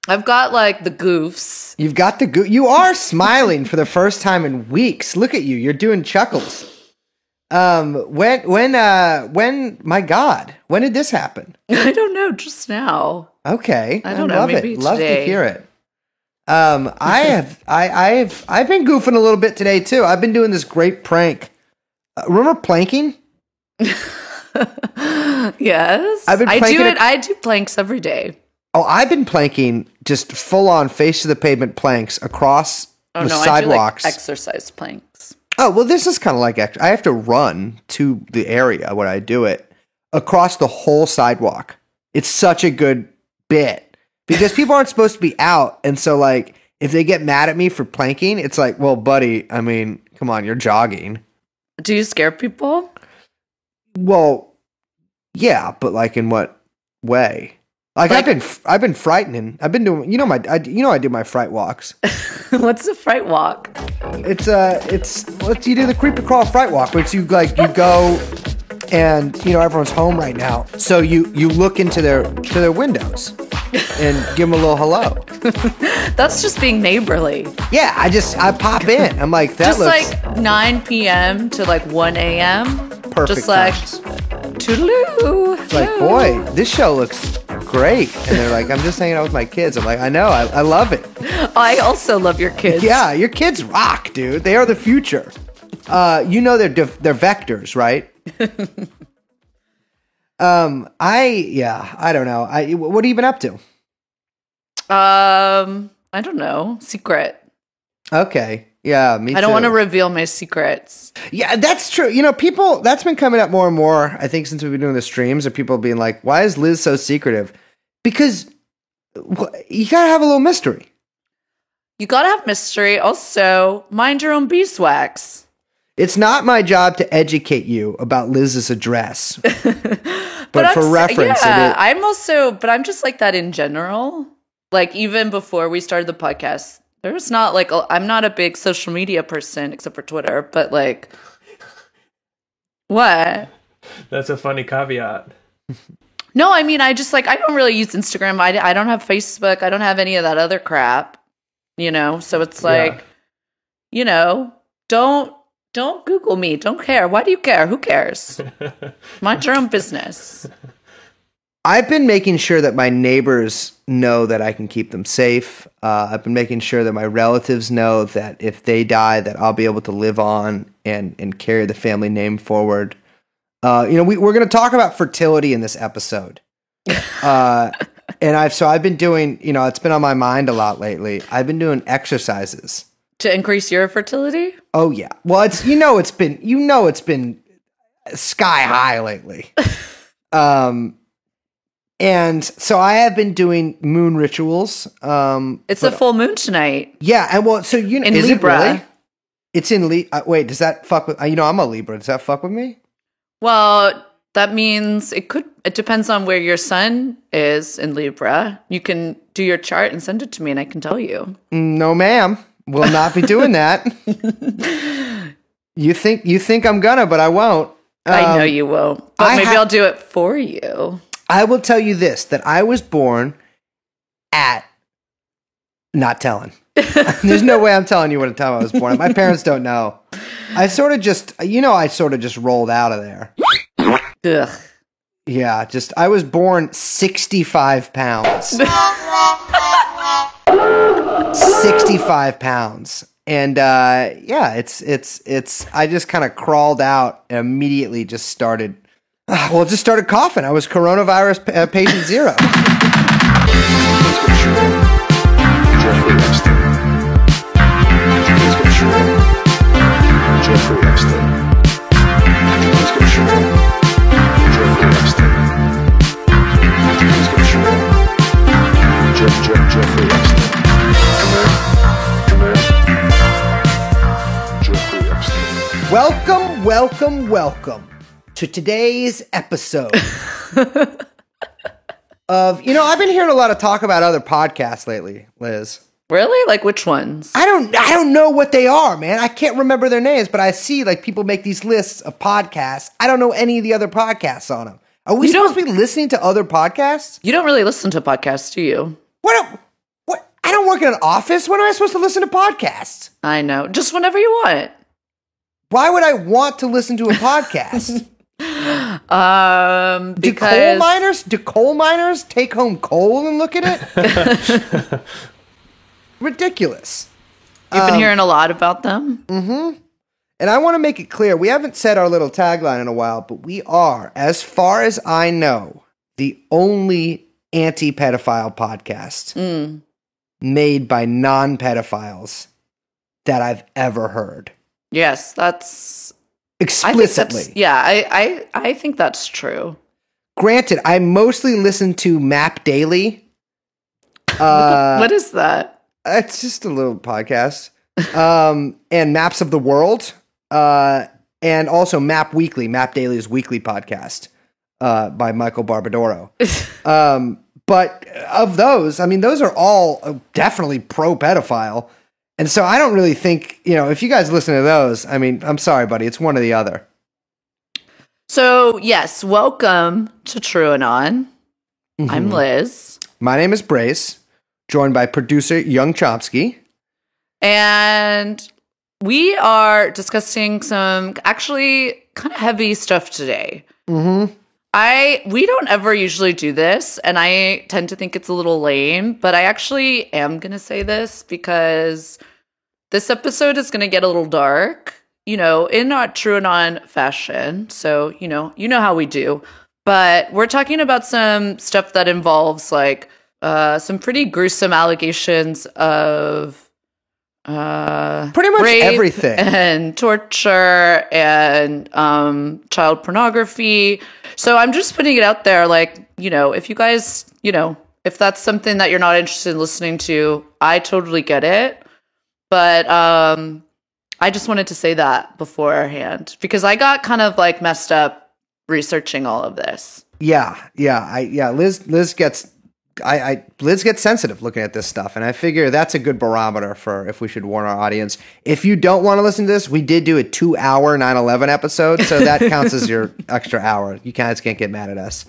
I've got like the goofs. You've got the you are smiling for the first time in weeks. Look at you. You're doing chuckles. When my God, when did this happen? I don't know, just now. Okay. I don't know, love maybe it. Love to today. hear it. I've been goofing a little bit today too. I've been doing this great prank. Remember planking? Yes. I've been I do planking it. I do planks every day. Oh, I've been planking just full on face to the pavement planks across the sidewalks. I do like exercise planks. Oh, well, this is kind of like I have to run to the area when I do it across the whole sidewalk. It's such a good bit because people aren't supposed to be out. And so, like, if they get mad at me for planking, it's like, well, buddy, I mean, come on, you're jogging. Do you scare people? Well, yeah, but like in what way? Like I've been frightening. I've been doing, I do my fright walks. What's a fright walk? It's you do the creepy crawl fright walk, which you go and everyone's home right now, so you look into their windows and give them a little hello. That's just being neighborly. Yeah, I pop in. I'm like, that just looks like 9 p.m. to like 1 a.m. perfect. Just like times. toodaloo. It's like, boy, this show looks great. And they're like, I'm just hanging out with my kids. I'm like, I know, I love it. I also love your kids. Yeah, your kids rock, dude. They are the future. They're vectors, right? I don't know. What have you been up to? I don't know. Secret. Okay. Yeah, me too. I don't want to reveal my secrets. Yeah, that's true. People, that's been coming up more and more, I think, since we've been doing the streams, of people being like, why is Liz so secretive? Because you gotta have a little mystery. You gotta have mystery. Also, mind your own beeswax. It's not my job to educate you about Liz's address. but for reference, I'm just like that in general. Like, even before we started the podcast, there's not like, I'm not a big social media person except for Twitter, but like, what? That's a funny caveat. No, I mean, I don't really use Instagram. I don't have Facebook. I don't have any of that other crap, So it's like, don't Google me. Don't care. Why do you care? Who cares? Mind your own business. I've been making sure that my neighbors know that I can keep them safe. I've been making sure that my relatives know that if they die, that I'll be able to live on and carry the family name forward. We're going to talk about fertility in this episode. And I've been doing, it's been on my mind a lot lately. I've been doing exercises to increase your fertility. Oh yeah. Well, it's been sky high lately. And so I have been doing moon rituals. It's a full moon tonight. Yeah, and well, so in is Libra. It really? It's in Libra. Wait, does that fuck with? I'm a Libra. Does that fuck with me? Well, that means it could. It depends on where your sun is in Libra. You can do your chart and send it to me, and I can tell you. No, ma'am. Will not be doing that. You think I'm gonna, but I won't. I know you won't. But maybe I'll do it for you. I will tell you this, that I was born at not telling. There's no way I'm telling you what time I was born. My parents don't know. I sort of just rolled out of there. Ugh. Yeah, I was born 65 pounds. 65 pounds. And it's I just kind of crawled out and immediately just started coughing. I was coronavirus patient 0. Welcome to today's episode of, I've been hearing a lot of talk about other podcasts lately, Liz. Really? Like which ones? I don't know what they are, man. I can't remember their names, but I see like people make these lists of podcasts. I don't know any of the other podcasts on them. Are we supposed to be listening to other podcasts? You don't really listen to podcasts, do you? What? don't work in an office. When am I supposed to listen to podcasts? I know. Just whenever you want. Why would I want to listen to a podcast? Because Do coal miners take home coal and look at it? Ridiculous. you've been hearing a lot about them. And I want to make it clear, we haven't said our little tagline in a while, but we are, as far as I know, the only anti-pedophile podcast made by non-pedophiles that I've ever heard. Yes, that's Explicitly. I think that's true. Granted, I mostly listen to Map Daily. What is that? It's just a little podcast. And Maps of the World. And also Map Weekly, Map Daily's weekly podcast by Michael Barbadoro. But of those, I mean, those are all definitely pro-pedophile. And so I don't really think, if you guys listen to those, I mean, I'm sorry, buddy, it's one or the other. So, yes, welcome to TrueAnon. I'm Liz. My name is Brace, joined by producer Young Chomsky. And we are discussing some actually kind of heavy stuff today. We don't ever usually do this, and I tend to think it's a little lame, but I actually am going to say this because this episode is going to get a little dark, in our TrueAnon fashion. So, you know how we do. But we're talking about some stuff that involves like some pretty gruesome allegations of Pretty much rape everything. And torture and child pornography. So I'm just putting it out there, like, if you guys, if that's something that you're not interested in listening to, I totally get it. But I just wanted to say that beforehand because I got kind of like messed up researching all of this. Liz gets sensitive looking at this stuff, and I figure that's a good barometer for if we should warn our audience. If you don't want to listen to this, we did do a 2-hour 9/11 episode, so that counts as your extra hour. You guys can't get mad at us.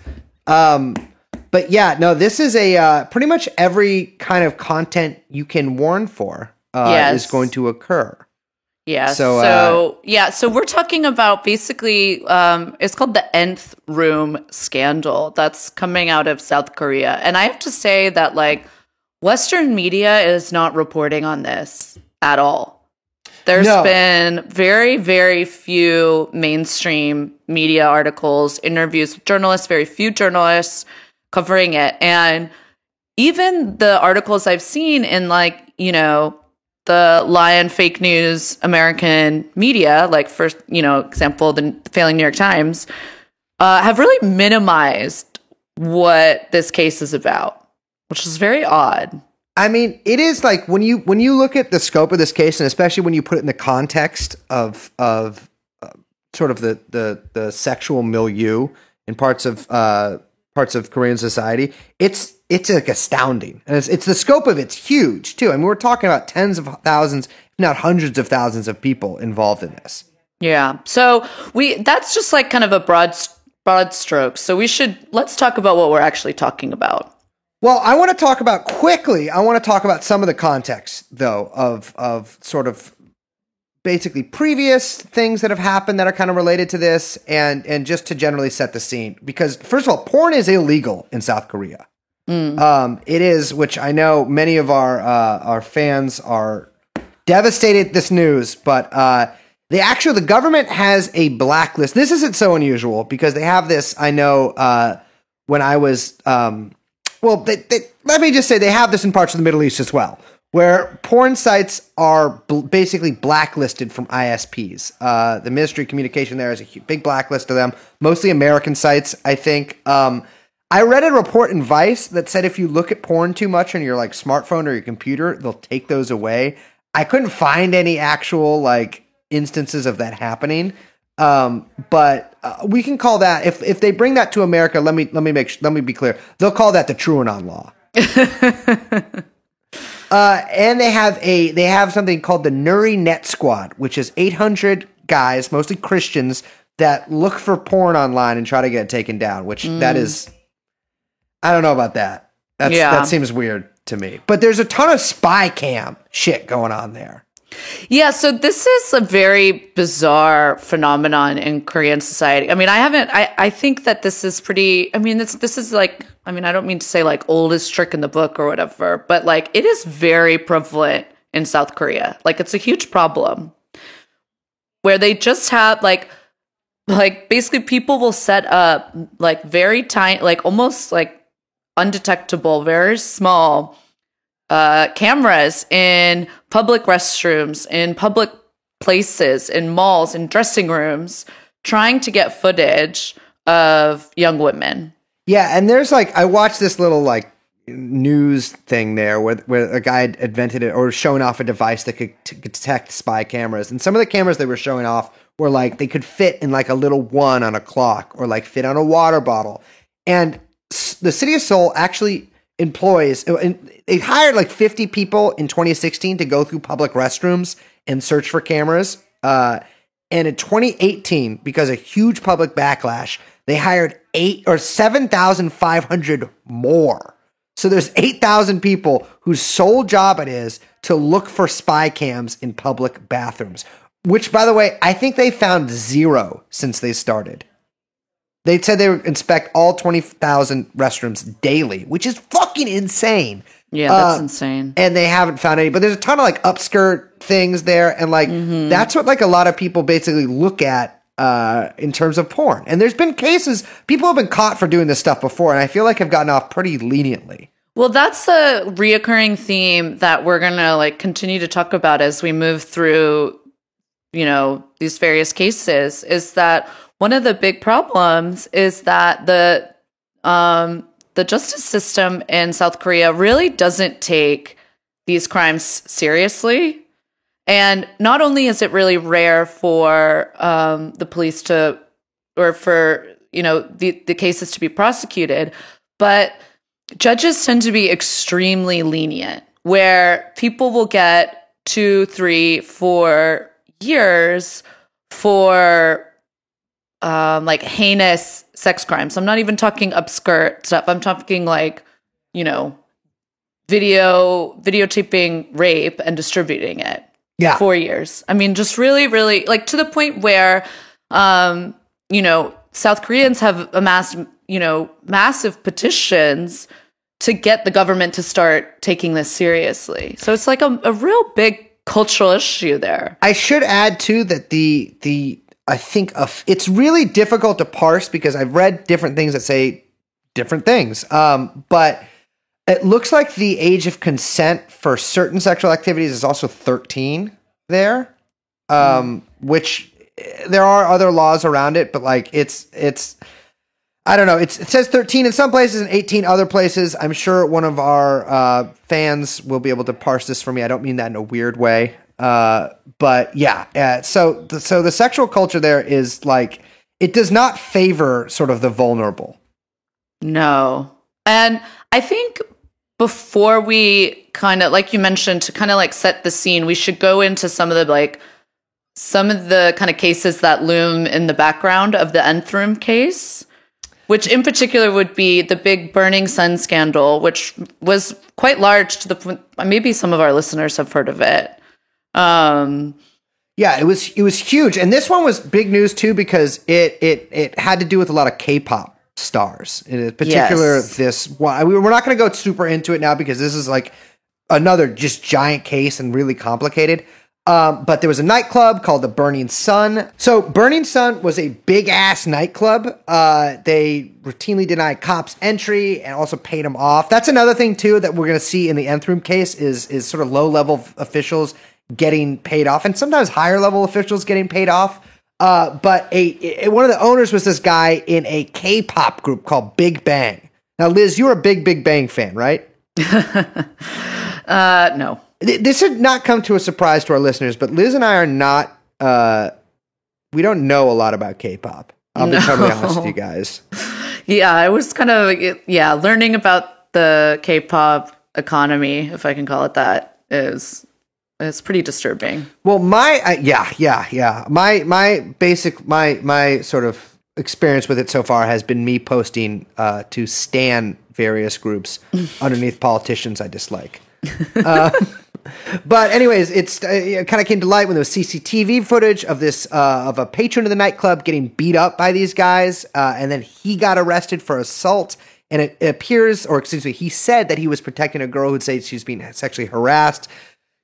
But yeah, no, this is a pretty much every kind of content you can warn for is going to occur. Yeah. So we're talking about basically, it's called the Nth Room scandal that's coming out of South Korea. And I have to say that like Western media is not reporting on this at all. There's been very, very few mainstream media articles, interviews with journalists, very few journalists covering it. And even the articles I've seen in like, the Lion fake news American media, like first, example, the failing New York Times, have really minimized what this case is about, which is very odd. I mean, it is like when you look at the scope of this case, and especially when you put it in the context of sort of the sexual milieu in parts of Korean society, it's like astounding, and it's the scope of it's huge too. I mean, we're talking about tens of thousands, if not hundreds of thousands of people involved in this. Yeah, so that's just like kind of a broad stroke. So let's talk about what we're actually talking about. Well, I want to talk about some of the context though of sort of basically previous things that have happened that are kind of related to this, and just to generally set the scene. Because first of all, porn is illegal in South Korea. It is, which I know many of our fans are devastated at this news, but the government has a blacklist. This isn't so unusual because they have this. I know when I was let me just say they have this in parts of the Middle East as well, where porn sites are basically blacklisted from ISPs. The Ministry of Communication there is a big blacklist of them, mostly American sites, I think. I read a report in Vice that said if you look at porn too much on your like smartphone or your computer, they'll take those away. I couldn't find any actual like instances of that happening, but we can call that if they bring that to America. Let me be clear. They'll call that the TrueAnon law. And they have something called the Nuri Net Squad, which is 800 guys, mostly Christians, that look for porn online and try to get it taken down. Which that is, I don't know about that. That seems weird. to me. But there's a ton of spy cam shit going on there. Yeah, so this is a very bizarre phenomenon in Korean society. I mean, I think that this is pretty, I mean, this is like, I mean, I don't mean to say like oldest trick in the book or whatever, but like it is very prevalent in South Korea. Like it's a huge problem where they just have like basically people will set up like very tiny, like almost like undetectable, very small cameras in public restrooms, in public places, in malls, in dressing rooms, trying to get footage of young women. Yeah, and there's like, I watched this little like news thing there where a guy had invented it or showing off a device that could detect spy cameras. And some of the cameras they were showing off were like, they could fit in like a little one on a clock or like fit on a water bottle. And the city of Seoul actually employs, they hired like 50 people in 2016 to go through public restrooms and search for cameras. And in 2018, because of huge public backlash, they hired 7,500 more. So there's 8,000 people whose sole job it is to look for spy cams in public bathrooms, which, by the way, I think they found 0 since they started. They said they would inspect all 20,000 restrooms daily, which is fucking insane. Yeah, that's insane. And they haven't found any. But there's a ton of like upskirt things there. And like that's what like a lot of people basically look at in terms of porn. And there's been cases, people have been caught for doing this stuff before. And I feel like have gotten off pretty leniently. Well, that's a reoccurring theme that we're going to like continue to talk about as we move through, you know, these various cases, is that one of the big problems is that the justice system in South Korea really doesn't take these crimes seriously. And not only is it really rare for the police to, or for, you know, the cases to be prosecuted, but judges tend to be extremely lenient, where people will get 2, 3, 4 years for like heinous sex crimes. I'm not even talking upskirt stuff. I'm talking like, you know, videotaping rape and distributing it. Yeah. 4 years. I mean, just really, really like to the point where, you know, South Koreans have amassed, you know, massive petitions to get the government to start taking this seriously. So it's like a real big cultural issue there. I should add too that I think it's really difficult to parse because I've read different things that say different things. But it looks like the age of consent for certain sexual activities is also 13 there, which there are other laws around it, but like it's I don't know. It says 13 in some places and 18 other places. I'm sure one of our fans will be able to parse this for me. I don't mean that in a weird way. But yeah, so the sexual culture there is like, it does not favor sort of the vulnerable. No. And I think before we kind of, like you mentioned, to kind of like set the scene, we should go into some of the kind of cases that loom in the background of the Nth Room case, which in particular would be the big Burning Sun scandal, which was quite large to the point, maybe some of our listeners have heard of it. Yeah, it was huge. And this one was big news too, because it had to do with a lot of K-pop stars. In particular, Yes. this one, we're not going to go super into it now because this is like another just giant case and really complicated. But there was a nightclub called the Burning Sun. So Burning Sun was a big ass nightclub. They routinely denied cops entry and also paid them off. That's another thing too that we're going to see in the Nth Room case is sort of low level officials getting paid off, and sometimes higher level officials getting paid off. But one of the owners was this guy in a K-pop group called Big Bang. Now, Liz, you're a big Bang fan, right? No. This should not come to a surprise to our listeners, but Liz and I are not, we don't know a lot about K-pop. I'll be totally honest with you guys. Yeah, I was kind of, learning about the K-pop economy, if I can call it that, it's pretty disturbing. Well, my sort of experience with it so far has been me posting to stan various groups underneath politicians I dislike. But anyways, it kind of came to light when there was CCTV footage of this of a patron of the nightclub getting beat up by these guys, and then he got arrested for assault. And it appears, or excuse me, he said that he was protecting a girl who'd say she's being sexually harassed.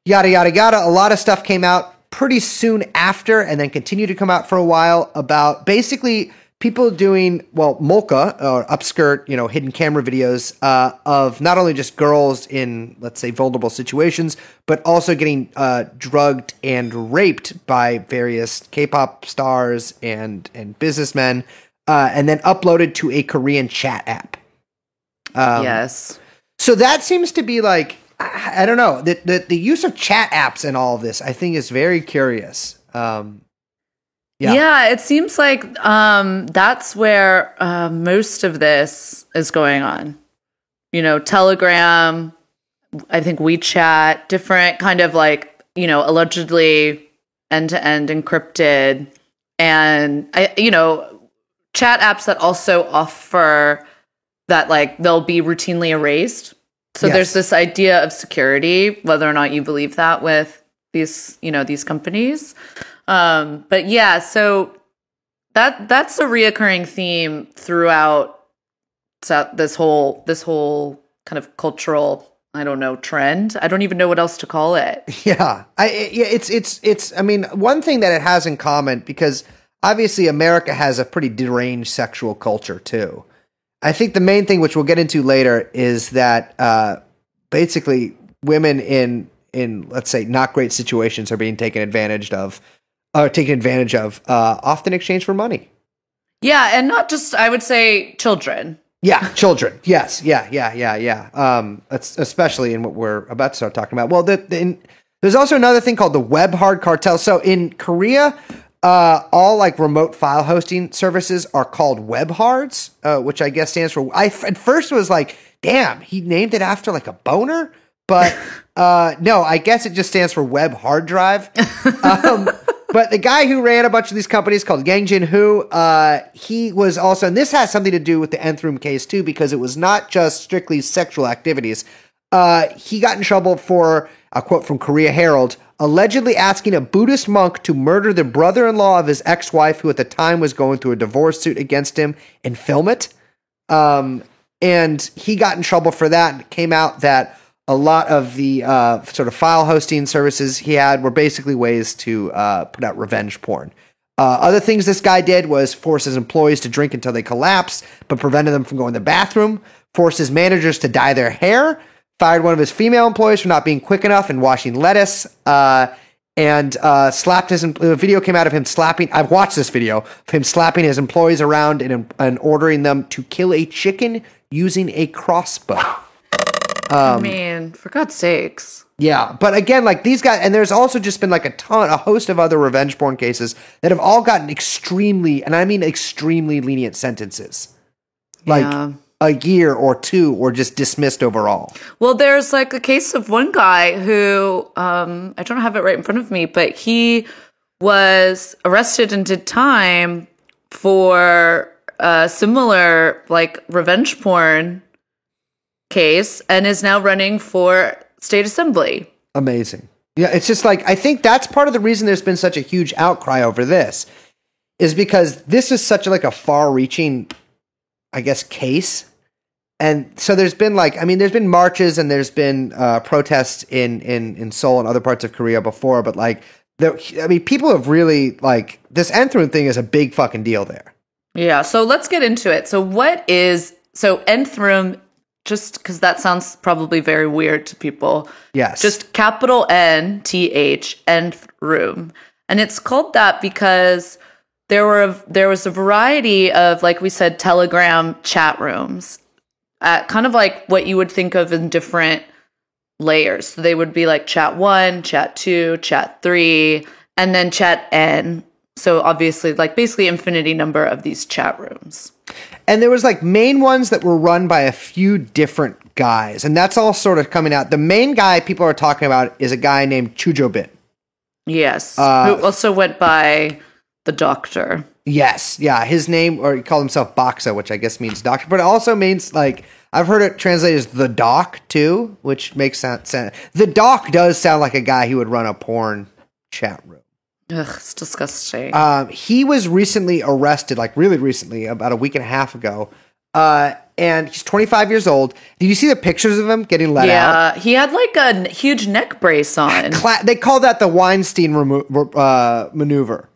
Yada yada yada. A lot of stuff came out pretty soon after, and then continued to come out for a while about basically people doing, molka or upskirt, hidden camera videos of not only just girls in, let's say, vulnerable situations, but also getting drugged and raped by various K-pop stars and businessmen, and then uploaded to a Korean chat app. Yes. So that seems to be like, I don't know, the use of chat apps and all of this, I think, is very curious. Yeah, it seems like that's where most of this is going on. Telegram, I think WeChat, different kind of like, allegedly end-to-end encrypted, and chat apps that also offer that like they'll be routinely erased. So there's this idea of security, whether or not you believe that with these companies. But yeah, so that's a reoccurring theme throughout this whole kind of cultural, I don't know, trend. I don't even know what else to call it. Yeah. It's I mean, one thing that it has in common, because obviously America has a pretty deranged sexual culture too. I think the main thing, which we'll get into later, is that basically women in let's say not great situations are being taken advantage of, often in exchange for money. Yeah, and not just, I would say, children. Yeah, children. Yes, yeah. Especially in what we're about to start talking about. Well, there's also another thing called the Web Hard Cartel. So in Korea, all like remote file hosting services are called Web Hards, which I guess stands for. I at first was like, damn, he named it after like a boner, but no, I guess it just stands for Web Hard Drive. But the guy who ran a bunch of these companies called Yang Jin-Hu, he was also, and this has something to do with the Nth Room case too, because it was not just strictly sexual activities. He got in trouble for, a quote from Korea Herald, allegedly asking a Buddhist monk to murder the brother-in-law of his ex-wife, who at the time was going through a divorce suit against him, and film it. And he got in trouble for that, and it came out that a lot of the sort of file hosting services he had were basically ways to put out revenge porn. Other things this guy did was force his employees to drink until they collapsed, but prevented them from going to the bathroom, forced his managers to dye their hair, fired one of his female employees for not being quick enough in washing lettuce, and slapped his. A video came out of him slapping. I've watched this video of him slapping his employees around and ordering them to kill a chicken using a crossbow. I mean, for God's sakes. Yeah, but again, like these guys, and there's also just been like a host of other revenge porn cases that have all gotten extremely, and I mean extremely lenient sentences. Like a year or two, or just dismissed overall. Well, there's like a case of one guy who, I don't have it right in front of me, but he was arrested and did time for a similar like revenge porn case, and is now running for state assembly. Amazing. Yeah, it's just like, I think that's part of the reason there's been such a huge outcry over this, is because this is such like a far-reaching, I guess, case. And so there's been like, I mean, there's been marches and there's been protests in Seoul and other parts of Korea before, but like, I mean, people have really like, this Nth Room thing is a big fucking deal there. Yeah, so let's get into it. So Nth Room, just because that sounds probably very weird to people. Yes. Just capital NTH, Nth Room. And it's called that because there was a variety of, like we said, Telegram chat rooms, kind of like what you would think of in different layers. So they would be like chat 1, chat 2, chat 3, and then chat N. So obviously, like basically infinity number of these chat rooms. And there was like main ones that were run by a few different guys. And that's all sort of coming out. The main guy people are talking about is a guy named Chujobin. Yes. Who also went by the doctor. Yes, yeah, his name, or he called himself Boxa, which I guess means doctor, but it also means, like, I've heard it translated as the doc too, which makes sense. The doc does sound like a guy who would run a porn chat room. Ugh, it's disgusting. He was recently arrested, like really recently, about a week and a half ago. And he's 25 years old. Did you see the pictures of him getting let out? Yeah, he had like a huge neck brace on. They call that the Weinstein maneuver.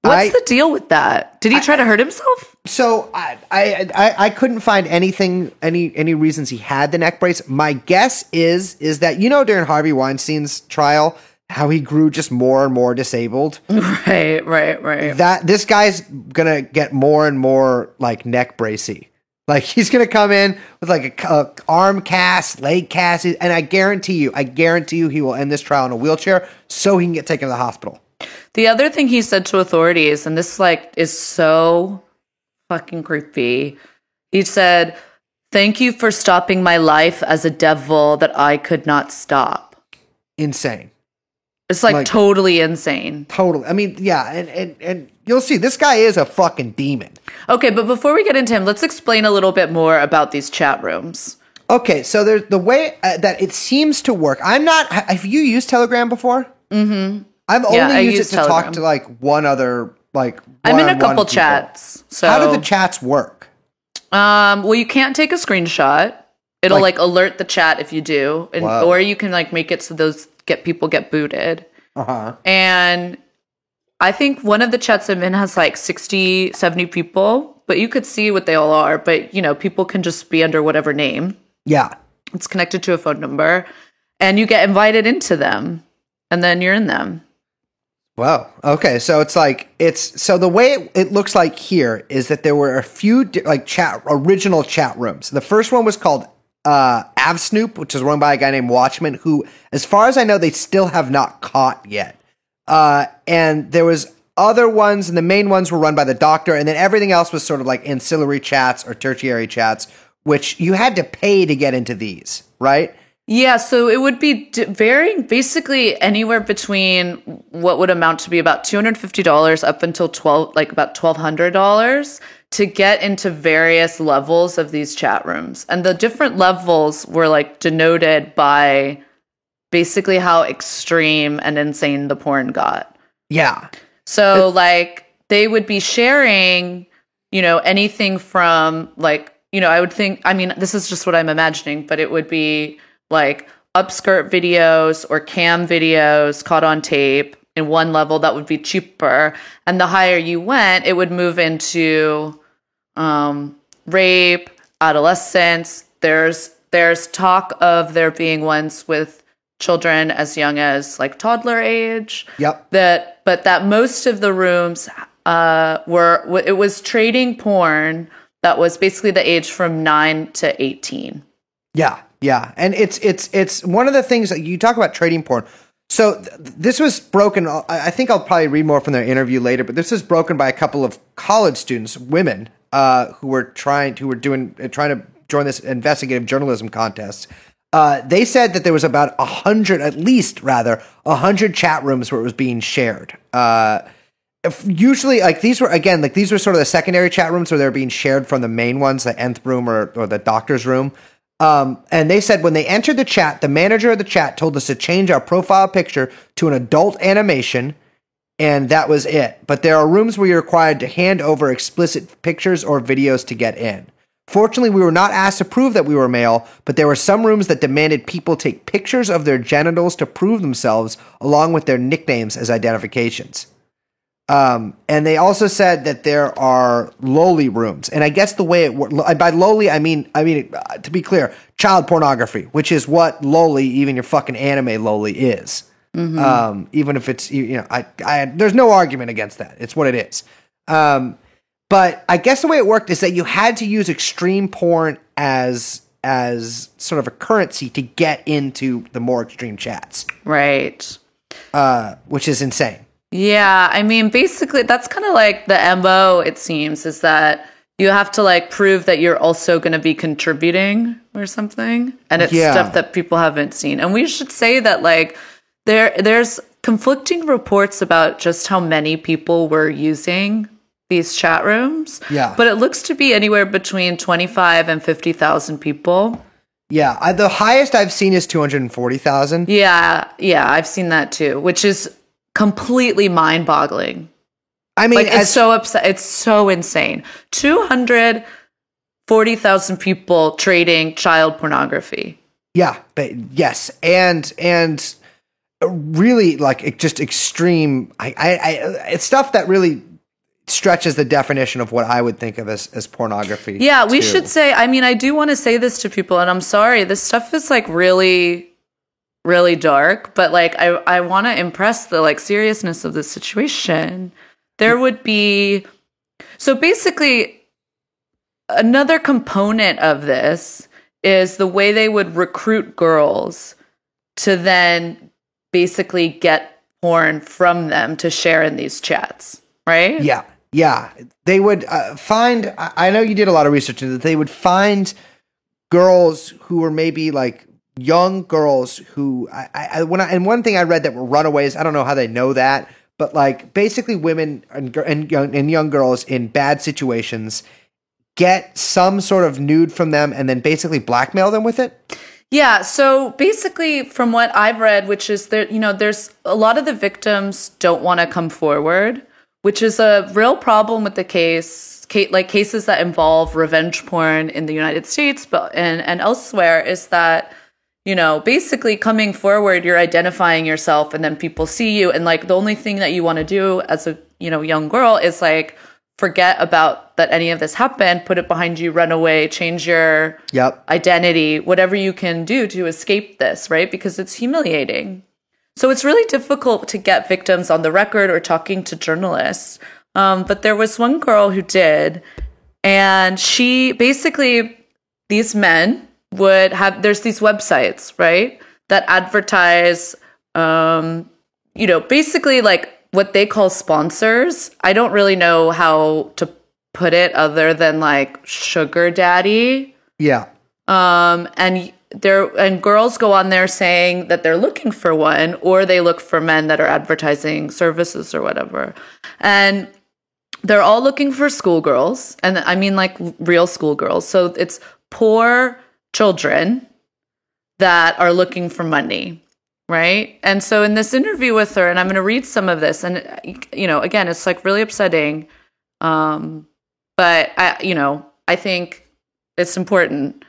What's the deal with that? Did he try to hurt himself? So I couldn't find any reasons he had the neck brace. My guess is that, you know, during Harvey Weinstein's trial, how he grew just more and more disabled. Right. That this guy's gonna get more and more like neck bracey. Like he's gonna come in with like a arm cast, leg cast, and I guarantee you, he will end this trial in a wheelchair so he can get taken to the hospital. The other thing he said to authorities, and this like is so fucking creepy. He said, "Thank you for stopping my life as a devil that I could not stop." Insane. It's like totally insane. Totally. I mean, yeah, and you'll see this guy is a fucking demon. Okay, but before we get into him, let's explain a little bit more about these chat rooms. Okay, so there's the way that it seems to work. Have you used Telegram before? Mm-hmm. I've only used it to Telegram. Talk to like one other, like, I'm in a couple chats. So how do the chats work? Well, you can't take a screenshot. It'll like alert the chat if you do, or you can like make it so those people get booted. Uh-huh. And I think one of the chats I'm in has like 60, 70 people, but you could see what they all are. But, you know, people can just be under whatever name. Yeah. It's connected to a phone number, and you get invited into them, and then you're in them. Wow. Okay. So so the way it looks like here is that there were a few like original chat rooms. The first one was called AvSnoop, which is run by a guy named Watchman, who, as far as I know, they still have not caught yet. And there was other ones, and the main ones were run by the doctor, and then everything else was sort of like ancillary chats or tertiary chats, which you had to pay to get into these, right? Yeah, so it would be varying basically anywhere between what would amount to be about $250 up until about $1,200 to get into various levels of these chat rooms. And the different levels were like denoted by basically how extreme and insane the porn got. Yeah. So like they would be sharing, you know, anything from like, you know, I would think, I mean, this is just what I'm imagining, but it would be like upskirt videos or cam videos caught on tape in one level that would be cheaper. And the higher you went, it would move into rape, adolescence. There's talk of there being ones with children as young as like toddler age. Yep. But that most of the rooms it was trading porn that was basically the age from 9 to 18. Yeah. Yeah, and it's one of the things that you talk about trading porn. So this was broken. I think I'll probably read more from their interview later, but this was broken by a couple of college students, women, who were trying to join this investigative journalism contest. They said that there was about 100 100 chat rooms where it was being shared. Usually, like these were sort of the secondary chat rooms where they're being shared from the main ones, the nth room or the doctor's room. And they said when they entered the chat, the manager of the chat told us to change our profile picture to an adult animation, and that was it. But there are rooms where you're required to hand over explicit pictures or videos to get in. Fortunately, we were not asked to prove that we were male, but there were some rooms that demanded people take pictures of their genitals to prove themselves, along with their nicknames as identifications. And they also said that there are loli rooms, and I guess the way it works, by loli, I mean, to be clear, child pornography, which is what loli, even your fucking anime loli is. Mm-hmm. Even if it's, you know, I there's no argument against that. It's what it is. But I guess the way it worked is that you had to use extreme porn as sort of a currency to get into the more extreme chats. Right. Which is insane. Yeah, I mean, basically, that's kind of like the MO, it seems, is that you have to, like, prove that you're also going to be contributing or something. And it's stuff that people haven't seen. And we should say that, like, there's conflicting reports about just how many people were using these chat rooms. Yeah. But it looks to be anywhere between 25 and 50,000 people. Yeah. The highest I've seen is 240,000. Yeah, I've seen that too, which is completely mind-boggling. I mean, it's so upset. It's so insane. 240,000 people trading child pornography. Yeah, but yes, and really like just extreme. It's stuff that really stretches the definition of what I would think of as pornography. Yeah, we should say. I mean, I do want to say this to people, and I'm sorry. This stuff is like really, really dark, but like I want to impress the like seriousness of the situation. There would be so basically another component of this is the way they would recruit girls to then basically get porn from them to share in these chats, right? Yeah. They would find, I know you did a lot of research into it, they would find girls who were maybe like young girls who, and one thing I read that were runaways, I don't know how they know that, but like basically women and young girls in bad situations get some sort of nude from them and then basically blackmail them with it? Yeah, so basically from what I've read, which is that, there's a lot of the victims don't want to come forward, which is a real problem with the cases that involve revenge porn in the United States and elsewhere, is that, basically coming forward, you're identifying yourself and then people see you. And like the only thing that you want to do as a, young girl is like forget about that any of this happened, put it behind you, run away, change your identity, whatever you can do to escape this, right? Because it's humiliating. So it's really difficult to get victims on the record or talking to journalists. But there was one girl who did, and she basically, these men would have, there's these websites, right, that advertise, basically like what they call sponsors. I don't really know how to put it other than like sugar daddy. Yeah. And girls go on there saying that they're looking for one, or they look for men that are advertising services or whatever. And they're all looking for schoolgirls. And I mean like real schoolgirls. So it's poor children that are looking for money, right? And so in this interview with her, and I'm going to read some of this, and again, it's like really upsetting, but I think it's important.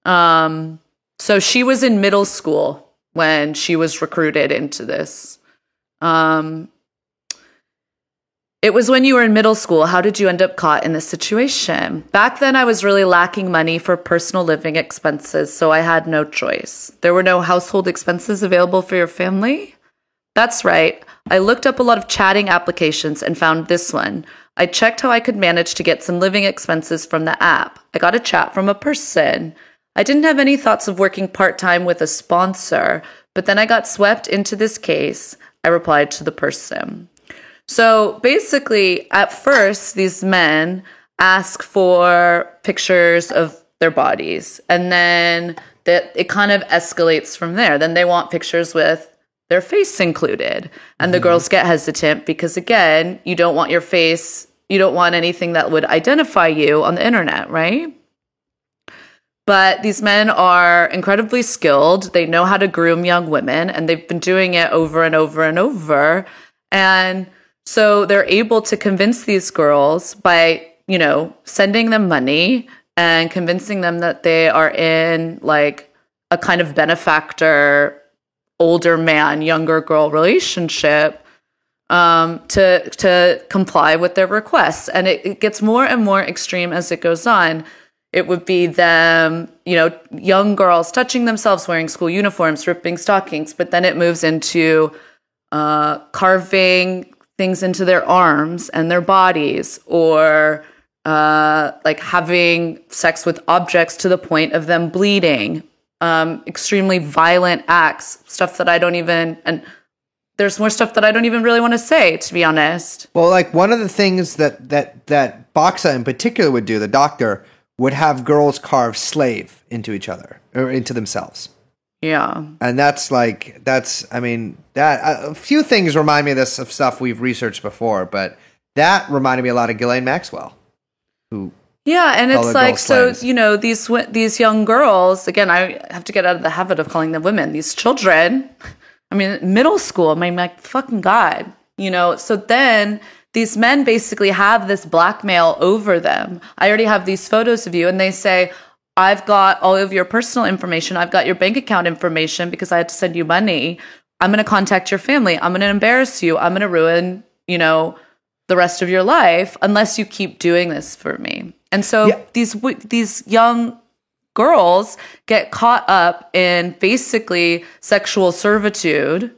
So she was in middle school when she was recruited into this. It was when you were in middle school. How did you end up caught in this situation? Back then, I was really lacking money for personal living expenses, so I had no choice. There were no household expenses available for your family? That's right. I looked up a lot of chatting applications and found this one. I checked how I could manage to get some living expenses from the app. I got a chat from a person. I didn't have any thoughts of working part-time with a sponsor, but then I got swept into this case. I replied to the person. So basically, at first, these men ask for pictures of their bodies, and then it kind of escalates from there. Then they want pictures with their face included, and the girls get hesitant because, again, you don't want your face, you don't want anything that would identify you on the internet, right? But these men are incredibly skilled. They know how to groom young women, and they've been doing it over and over and over. And so they're able to convince these girls by, sending them money and convincing them that they are in like a kind of benefactor, older man, younger girl relationship to comply with their requests. And it gets more and more extreme as it goes on. It would be them, young girls touching themselves, wearing school uniforms, ripping stockings, but then it moves into carving things into their arms and their bodies, or like having sex with objects to the point of them bleeding, extremely violent acts, stuff that I don't even, and there's more stuff that I don't even really want to say, to be honest. Well, like one of the things that Boxa in particular would do, the doctor, would have girls carve slave into each other or into themselves. Yeah. And a few things remind me of this, of stuff we've researched before, but that reminded me a lot of Ghislaine Maxwell, who. Yeah, and it's like, so, slaves. you know, these young girls, again, I have to get out of the habit of calling them women, these children, I mean, middle school, I mean, my fucking God, you know, so then these men basically have this blackmail over them. I already have these photos of you, and they say, I've got all of your personal information, I've got your bank account information because I had to send you money. I'm going to contact your family. I'm going to embarrass you. I'm going to ruin, you know, the rest of your life unless you keep doing this for me. And so these young girls get caught up in basically sexual servitude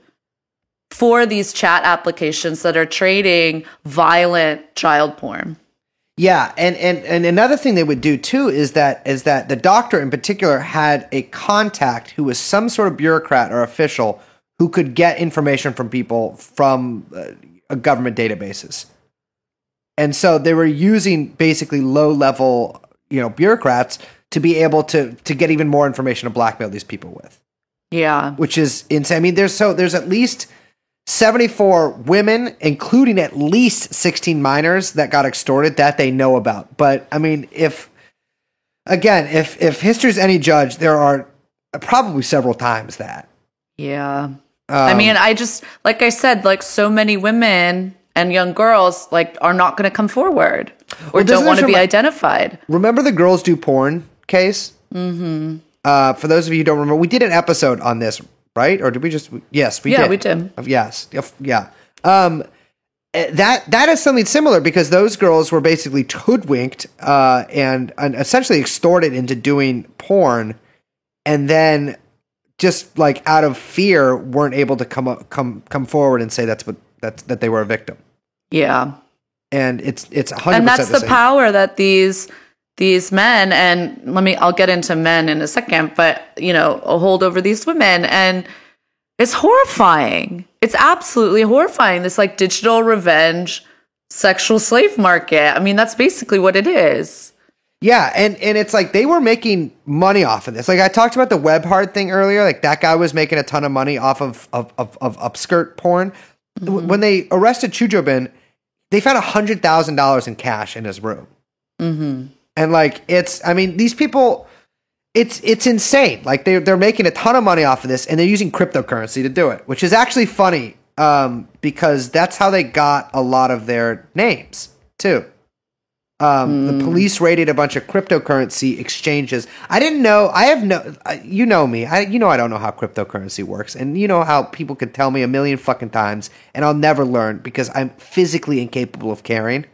for these chat applications that are trading violent child porn. Yeah, and another thing they would do too is that the doctor in particular had a contact who was some sort of bureaucrat or official who could get information from people from government databases. And so they were using basically low-level, you know, bureaucrats to be able to get even more information to blackmail these people with. Yeah. Which is insane. I mean, there's at least 74 women, including at least 16 minors that got extorted that they know about. But I mean, if history's any judge, there are probably several times that. Yeah. I mean, I just, like I said, like so many women and young girls like are not going to come forward or don't want to be identified. Remember the Girls Do Porn case? Mm-hmm. For those of you who don't remember, we did an episode on this, right? Or did we just? Yes, we did. Yeah, we did. Yes, yeah. That is something similar because those girls were basically hoodwinked and essentially extorted into doing porn, and then just like out of fear weren't able to come forward and say that they were a victim. Yeah. And it's 100%. And that's the power that these men, and I'll get into men in a second, but you know, hold over these women, and it's horrifying. It's absolutely horrifying. This like digital revenge sexual slave market. I mean, that's basically what it is. Yeah, and it's like they were making money off of this. Like I talked about the Webhard thing earlier. Like that guy was making a ton of money off of upskirt porn. Mm-hmm. When they arrested Chujobin, they found $100,000 in cash in his room. Mm-hmm. And like these people, it's insane. Like they're making a ton of money off of this, and they're using cryptocurrency to do it, which is actually funny because that's how they got a lot of their names too. The police raided a bunch of cryptocurrency exchanges. I didn't know. You know me. I don't know how cryptocurrency works, and you know how people could tell me a million fucking times, and I'll never learn because I'm physically incapable of caring.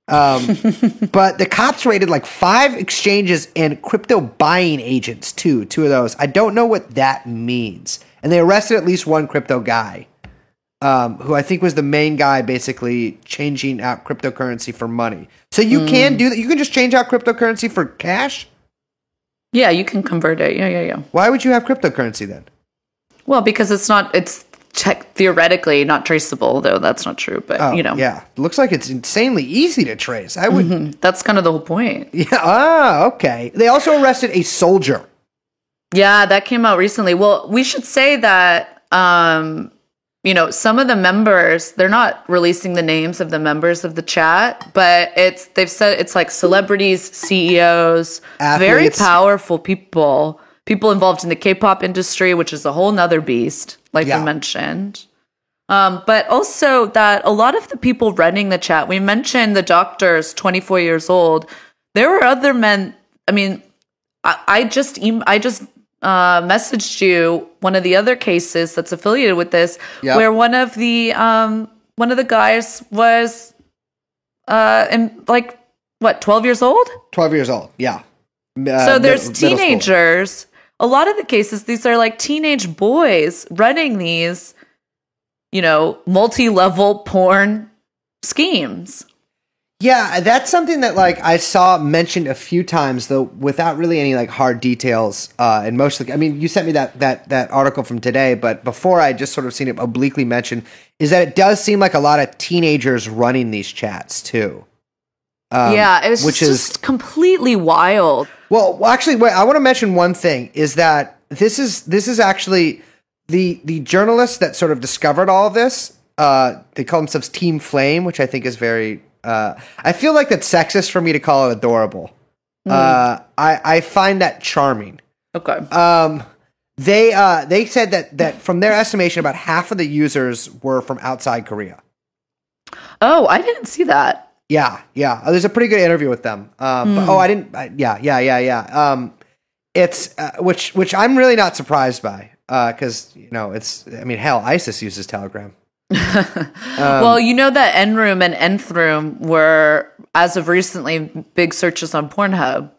But the cops raided like 5 exchanges and crypto buying agents too. 2 of those. I don't know what that means, and they arrested at least one crypto guy. Who I think was the main guy basically changing out cryptocurrency for money. So you can do that. You can just change out cryptocurrency for cash? Yeah, you can convert it. Yeah. Why would you have cryptocurrency then? Well, because it's theoretically not traceable, though that's not true. But, you know. Yeah. It looks like it's insanely easy to trace. I would. Mm-hmm. That's kind of the whole point. Yeah. Okay. They also arrested a soldier. Yeah, that came out recently. Well, we should say that you know, some of the members, they're not releasing the names of the members of the chat, but they've said it's like celebrities, CEOs, athletes, very powerful people involved in the K-pop industry, which is a whole nother beast, like you mentioned. But also that a lot of the people running the chat, we mentioned the doctor's 24 years old. There were other men. I mean, I just messaged you one of the other cases that's affiliated with this, where one of the guys was 12 years old? 12 years old, yeah. So there's teenagers. A lot of the cases, these are like teenage boys running these, you know, multi-level porn schemes. Yeah, that's something that like I saw mentioned a few times, though, without really any like hard details. And mostly, I mean, you sent me that article from today, but before I just sort of seen it obliquely mentioned, is that it does seem like a lot of teenagers running these chats too. Yeah, it's just completely wild. Well, actually, wait, I want to mention one thing is that this is actually the journalists that sort of discovered all of this. They call themselves Team Flame, which I think is very. I feel like that's sexist for me to call it adorable. I find that charming. Okay. They said that from their estimation, about half of the users were from outside Korea. Oh, I didn't see that. Yeah. There's a pretty good interview with them. It's which I'm really not surprised by because hell, ISIS uses Telegram. Well, you know that N Room and Nth Room were, as of recently, big searches on Pornhub.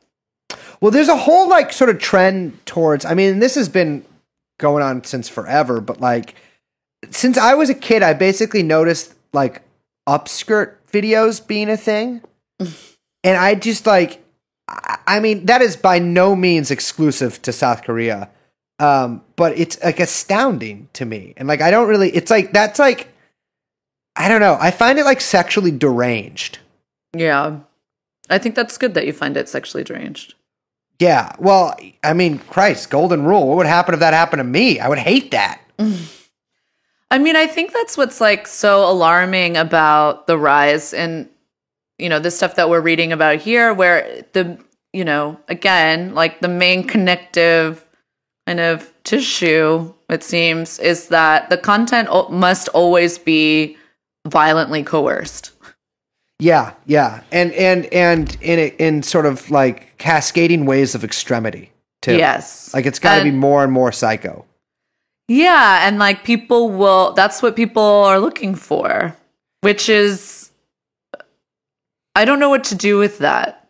Well, there's a whole like sort of trend towards. I mean, this has been going on since forever, but like since I was a kid, I basically noticed like upskirt videos being a thing, and I just like. I mean, that is by no means exclusive to South Korea, but it's like astounding to me, and like I don't really. It's like that's like I don't know. I find it like sexually deranged. Yeah, I think that's good that you find it sexually deranged. Yeah, well, I mean, Christ, golden rule. What would happen if that happened to me? I would hate that. I mean, I think that's what's like so alarming about the rise in, this stuff that we're reading about here, where again, like the main connective kind of tissue, it seems, is that the content must always be violently coerced. Yeah, and in sort of like cascading ways of extremity too. Yes, like it's got to be more and more psycho. Yeah, and like that's what people are looking for, which is, I don't know what to do with that.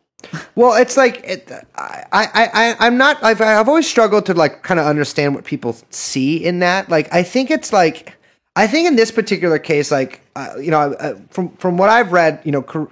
Well, it's like I'm not. I've always struggled to like kind of understand what people see in that. Like, I think in this particular case, like from what I've read,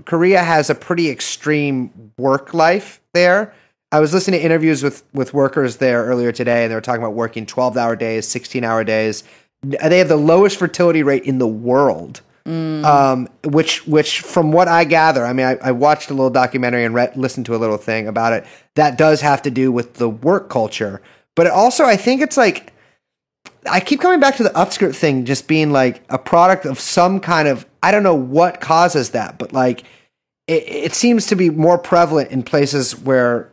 Korea has a pretty extreme work life there. I was listening to interviews with workers there earlier today, and they were talking about working 12-hour days, 16-hour days. They have the lowest fertility rate in the world. Which from what I gather, I mean, I watched a little documentary and listened to a little thing about it. That does have to do with the work culture, but it also, I think it's like, I keep coming back to the upskirt thing, just being like a product of some kind of, I don't know what causes that, but like, it seems to be more prevalent in places where,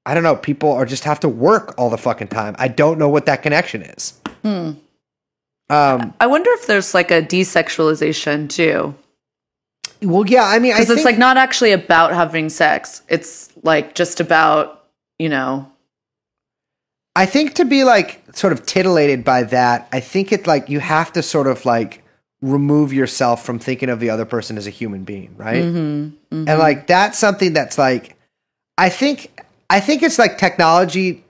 I don't know, people are just have to work all the fucking time. I don't know what that connection is. I wonder if there's like a desexualization too. Well, yeah, I mean, because it's like not actually about having sex. It's like just about, I think to be like sort of titillated by that, I think it like you have to sort of like remove yourself from thinking of the other person as a human being, right? And like that's something that's like, I think it's like technology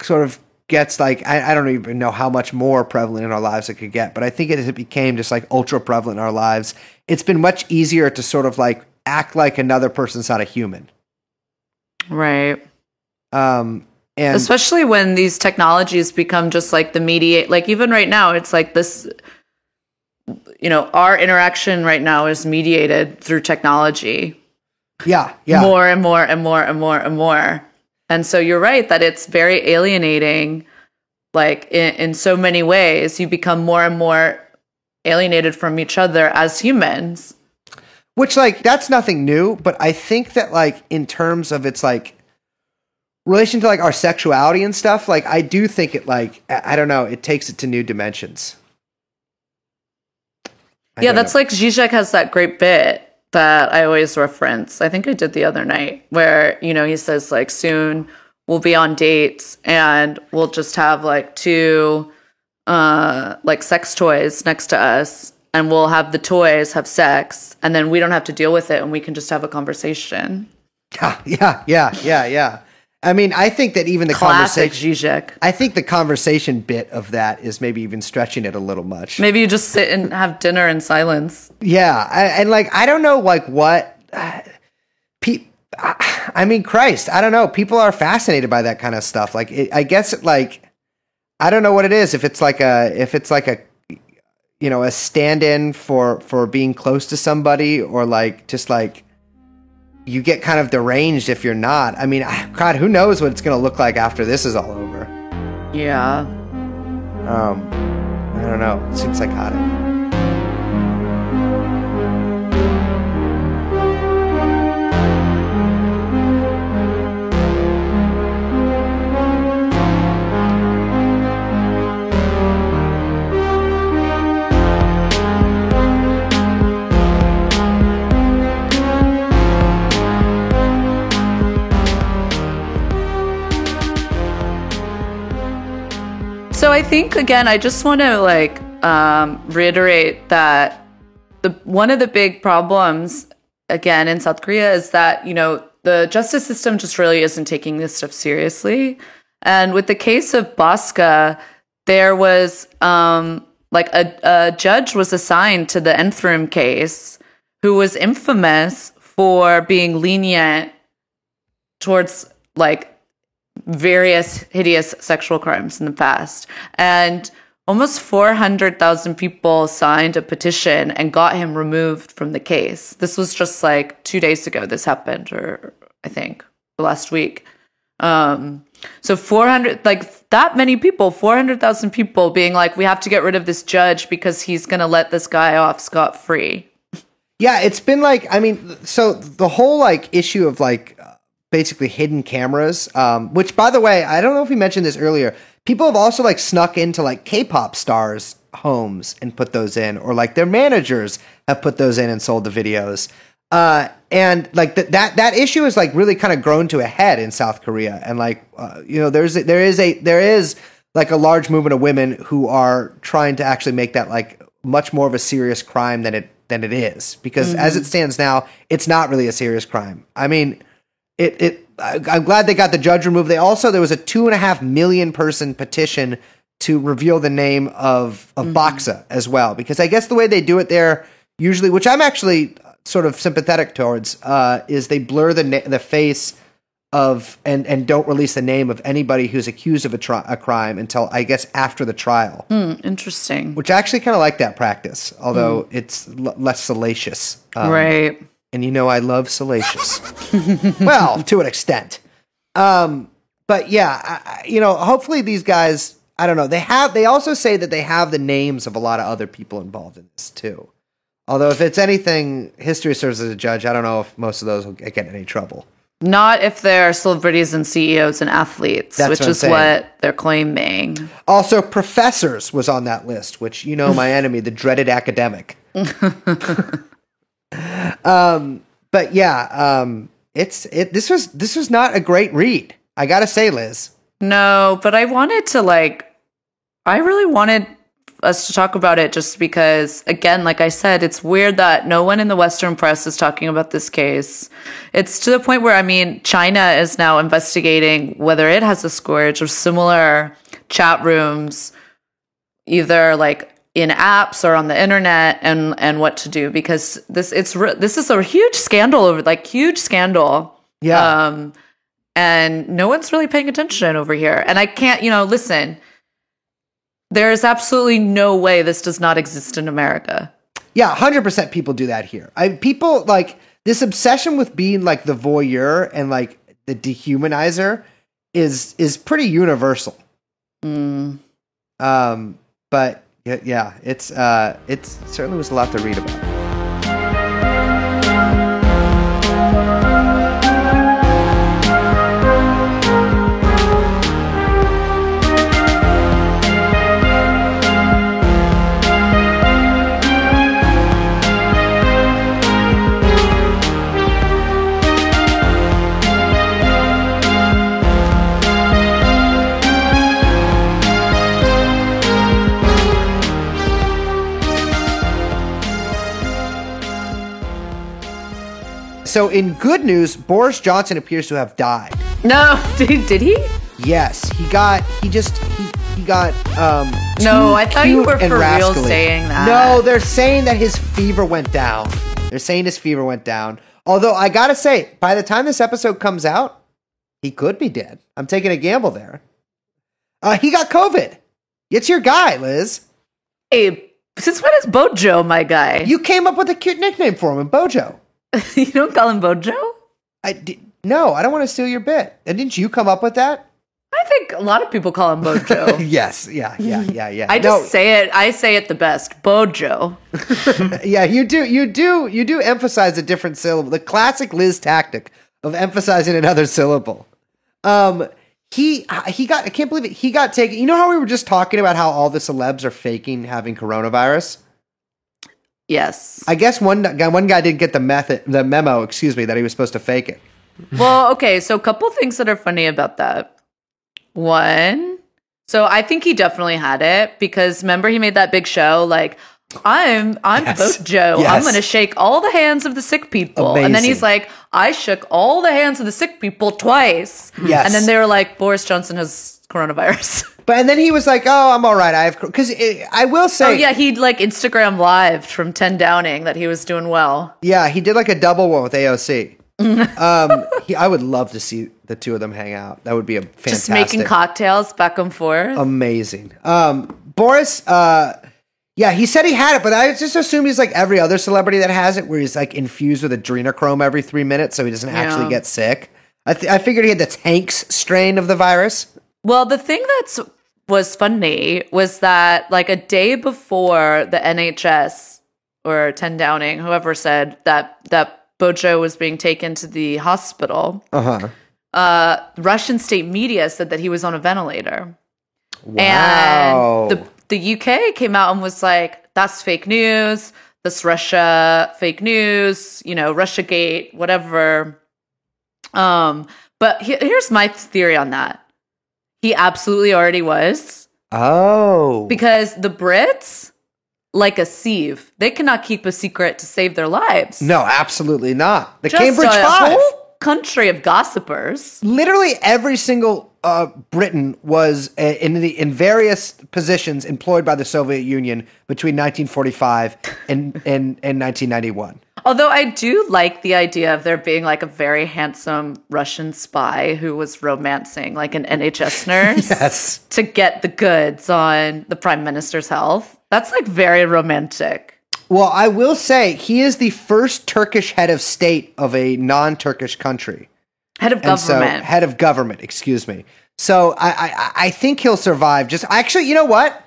sort of gets like, I don't even know how much more prevalent in our lives it could get, but I think it became just like ultra prevalent in our lives. It's been much easier to sort of like act like another person's not a human. Right. And especially when these technologies become just like the mediate, like even right now, it's like this, our interaction right now is mediated through technology. Yeah. More and more and more and more and more. And so you're right that it's very alienating, like in so many ways. You become more and more alienated from each other as humans. Which, like, that's nothing new, but I think that, like, in terms of its, like, relation to, like, our sexuality and stuff, like, I do think it, like, I don't know, it takes it to new dimensions. Yeah, that's like Zizek has that great bit that I always reference. I think I did the other night where, he says like soon we'll be on dates and we'll just have like two like sex toys next to us and we'll have the toys have sex and then we don't have to deal with it and we can just have a conversation. Yeah. I mean, I think that even the Classic conversation, Zizek. I think the conversation bit of that is maybe even stretching it a little much. Maybe you just sit and have dinner in silence. Yeah, and like I don't know, like what. I mean, Christ, I don't know. People are fascinated by that kind of stuff. Like, I guess, like, I don't know what it is. If it's like a a stand-in for being close to somebody, or like just like. You get kind of deranged if you're not. I mean, God, who knows what it's going to look like after this is all over. Yeah. I don't know. It seems psychotic. So I think, again, I just want to reiterate that one of the big problems, again, in South Korea is that, the justice system just really isn't taking this stuff seriously. And with the case of Bosca, there was a judge was assigned to the nth room case who was infamous for being lenient towards various hideous sexual crimes in the past. And almost 400,000 people signed a petition and got him removed from the case. This was just 2 days ago this happened, or I think last week. So 400, that many people, 400,000 people being we have to get rid of this judge because he's going to let this guy off scot-free. Yeah, it's been so the whole issue of basically hidden cameras, which, by the way, I don't know if we mentioned this earlier. People have also snuck into K-pop stars' homes and put those in, or their managers have put those in and sold the videos. And that issue is really kind of grown to a head in South Korea, and there is a large movement of women who are trying to actually make that much more of a serious crime than it is, because as it stands now, it's not really a serious crime. I mean. I'm glad they got the judge removed. There was a 2.5 million person petition to reveal the name of Boxa as well, because I guess the way they do it there usually, which I'm actually sort of sympathetic towards, is they blur the face of and don't release the name of anybody who's accused of a crime until I guess after the trial. Interesting. Which I actually kind of like that practice, although it's less salacious. Right. And I love salacious. Well, to an extent. But yeah, hopefully these guys, I don't know, they also say that they have the names of a lot of other people involved in this too. Although if it's anything, history serves as a judge, I don't know if most of those will get in any trouble. Not if they're celebrities and CEOs and athletes, which is what they're claiming. Also, professors was on that list, which, my enemy, the dreaded academic. But yeah, this was not a great read. I gotta say, Liz. No, but I really wanted us to talk about it just because, again, like I said, it's weird that no one in the Western press is talking about this case. It's to the point where, China is now investigating whether it has a scourge of similar chat rooms, either in apps or on the internet, and what to do, because this is a huge scandal huge scandal. Yeah. And no one's really paying attention over here. And I can't, listen, there's absolutely no way this does not exist in America. Yeah, 100% people do that here. People this obsession with being the voyeur and the dehumanizer is pretty universal. But yeah, it certainly was a lot to read about. So in good news, Boris Johnson appears to have died. No, did he? Yes, he got. No, I thought you were for real saying that. No, they're saying that his fever went down. Although I gotta say, by the time this episode comes out, he could be dead. I'm taking a gamble there. He got COVID. It's your guy, Liz. Hey, since when is Bojo my guy? You came up with a cute nickname for him, Bojo. You don't call him Bojo? No, I don't want to steal your bit. And didn't you come up with that? I think think a lot of people call him Bojo. Yes, yeah. I say it the best, Bojo. Yeah, you do emphasize a different syllable. The classic Liz tactic of emphasizing another syllable. He got, I can't believe it. He got taken. You know how we were just talking about how all the celebs are faking having coronavirus? Yes. I guess one guy didn't get the memo, that he was supposed to fake it. Well, okay, so a couple things that are funny about that. One, so I think he definitely had it because remember he made that big show like I'm Bojo. Yes. I'm going to shake all the hands of the sick people. Amazing. And then he's like, I shook all the hands of the sick people twice. Yes. And then they were like, Boris Johnson has coronavirus. And then he was like, "Oh, I'm all right. I have," because I will say, Oh yeah, he'd like Instagram lived from 10 Downing that he was doing well. yeah, he did like a double one with AOC. I would love to see the two of them hang out. That would be a fantastic. Just making cocktails back and forth. Amazing. Boris, yeah, he said he had it, but I just assume he's like every other celebrity that has it, where he's like infused with adrenochrome every 3 minutes so he doesn't actually get sick. I figured he had the Tanks strain of the virus. Well, the thing was funny was that like a day before the NHS or 10 Downing, whoever said that Bojo was being taken to the hospital, Russian state media said that he was on a ventilator. Wow. And the UK came out and was like, that's fake news. That's Russia fake news, Russiagate, whatever. But here's my theory on that. He absolutely already was. Oh. Because the Brits, like a sieve, they cannot keep a secret to save their lives. No, absolutely not. The Just Cambridge a Five. whole country of gossipers. Literally every single Briton was in various positions employed by the Soviet Union between 1945 and 1991. Although I do like the idea of there being like a very handsome Russian spy who was romancing like an NHS nurse Yes. to get the goods on the prime minister's health. That's like very romantic. Well, I will say he is the first Turkish head of state of a non-Turkish country. Head of government. Head of government, excuse me. So I think he'll survive. Actually, you know what?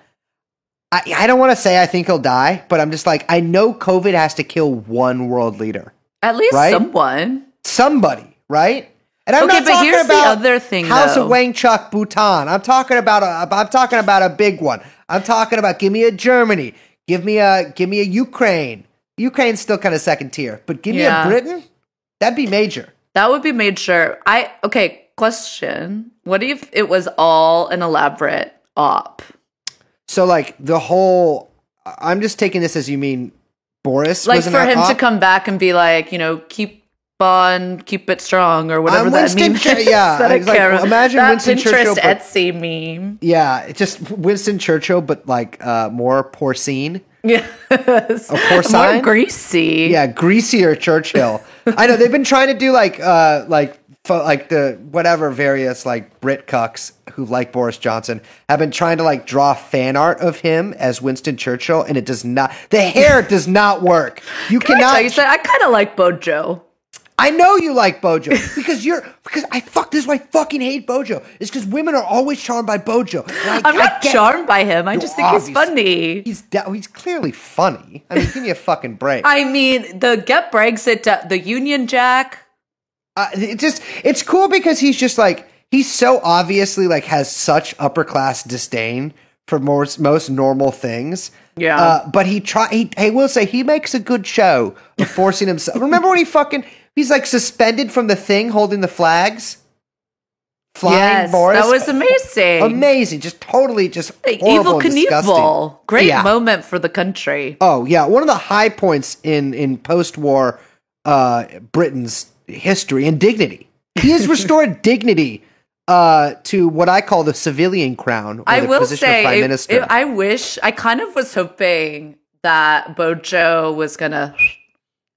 I don't want to say I think he'll die, but I'm just like, I know COVID has to kill one world leader. At least right? someone. Somebody, right? And I'm Okay, not but talking here's the about other thing, House though. of Wangchuck, Bhutan. I'm talking about a big one. I'm talking about give me a Germany, give me a Ukraine. Ukraine's still kind of second tier, but give me a Britain. That'd be major. That would be major. Okay, question. What if it was all an elaborate op? So like the whole, I'm just taking this as you mean Boris, Like was for him to come back and be like, keep it strong or whatever that Winston means. Yeah, imagine that Winston Pinterest Churchill. Etsy meme. Yeah, it's just Winston Churchill, but like more porcine. Yes. A porcine? More greasy. Yeah, greasier Churchill. I know they've been trying to do like the whatever various like Brit cucks who like Boris Johnson have been trying to like draw fan art of him as Winston Churchill, and it does not. The hair does not work. You cannot. I kind of like Bojo. I know you like Bojo because this is why I fucking hate Bojo. It's because women are always charmed by Bojo. I'm not charmed by him. I just think he's funny. He's clearly funny. I mean, give me a fucking break. I mean, the Get Brexit, the Union Jack. It's cool because he's just like, he's so obviously like has such upper class disdain for most normal things. Yeah. But I will say he makes a good show of forcing himself. Remember when he's like suspended from the thing holding the flags? Flying Yes, Boris. that was amazing. Amazing. Just totally just horrible Evil and disgusting. Knievel. Great Yeah. moment for the country. Oh, yeah. One of the high points in post-war Britain's history and dignity. He has restored dignity to what I call the civilian crown, or I the will position of say, prime minister. I kind of was hoping that Bojo was gonna,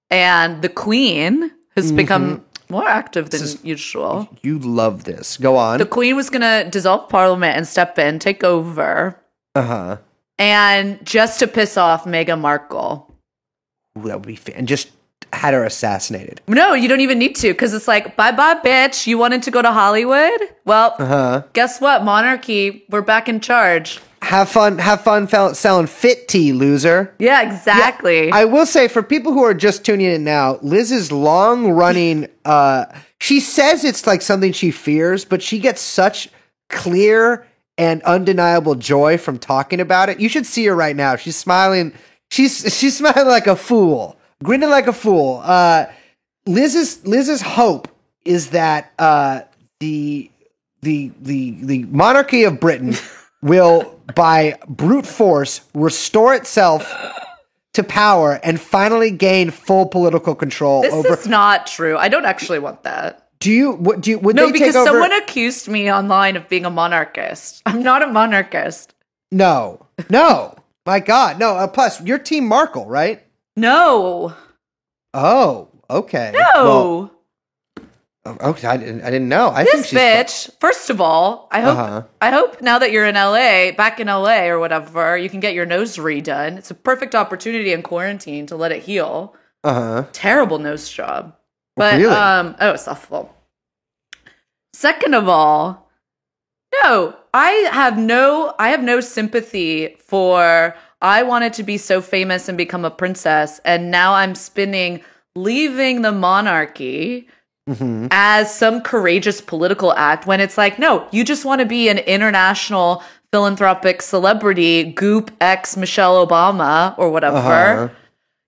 and the Queen has become more active than usual. You love this. Go on. The Queen was gonna dissolve Parliament and step in, take over, and just to piss off Meghan Markle. Ooh, that would be and just had her assassinated. No, you don't even need to, because it's like, bye-bye, bitch. You wanted to go to Hollywood? Well, guess what? Monarchy, we're back in charge. Have fun selling fit tea, loser. Yeah, exactly. Yeah, I will say, for people who are just tuning in now, Liz's long-running, she says it's like something she fears, but she gets such clear and undeniable joy from talking about it. You should see her right now. She's smiling. She's smiling like a fool, grinning like a fool. Liz's hope is that the monarchy of Britain will, by brute force, restore itself to power and finally gain full political control over. This is not true. I don't actually want that. Would No, they because take over? someone accused me online of being a monarchist. I'm not a monarchist. No. My God, no. Plus, you're Team Markle, right? No. Oh, okay. No. Well, okay, I didn't know. I think This she's bitch, first of all, I hope now that you're in LA, back in LA or whatever, you can get your nose redone. It's a perfect opportunity in quarantine to let it heal. Terrible nose job. But Really? it's awful. Second of all, no, I have no sympathy for I wanted to be so famous and become a princess, and now I'm spinning leaving the monarchy as some courageous political act when it's like, no, you just want to be an international philanthropic celebrity, Goop X Michelle Obama or whatever.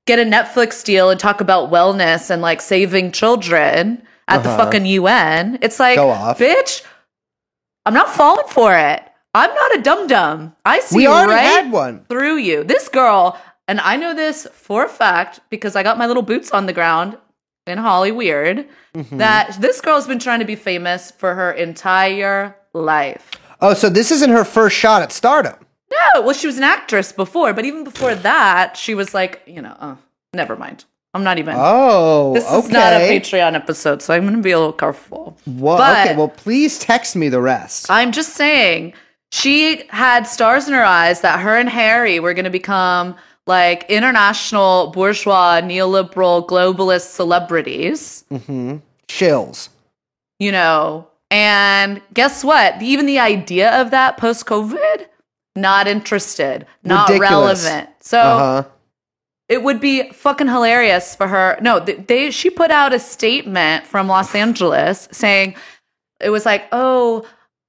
Get a Netflix deal and talk about wellness and like saving children at the fucking UN. It's like, Go off. bitch, I'm not falling for it. I'm not a dum-dum. I see We already right had one. through you. This girl, and I know this for a fact because I got my little boots on the ground in Hollywood, that this girl's been trying to be famous for her entire life. Oh, so this isn't her first shot at stardom. No, well, she was an actress before, but even before that, she was like, never mind. I'm not even. Oh, This is not a Patreon episode, so I'm going to be a little careful. Well, But- okay, well, please text me the rest. I'm just saying, she had stars in her eyes that her and Harry were going to become like international bourgeois, neoliberal, globalist celebrities. Chills. And guess what? Even the idea of that post-COVID, not interested, not Ridiculous. relevant. So it would be fucking hilarious for her. No, she put out a statement from Los Angeles saying, it was like, oh,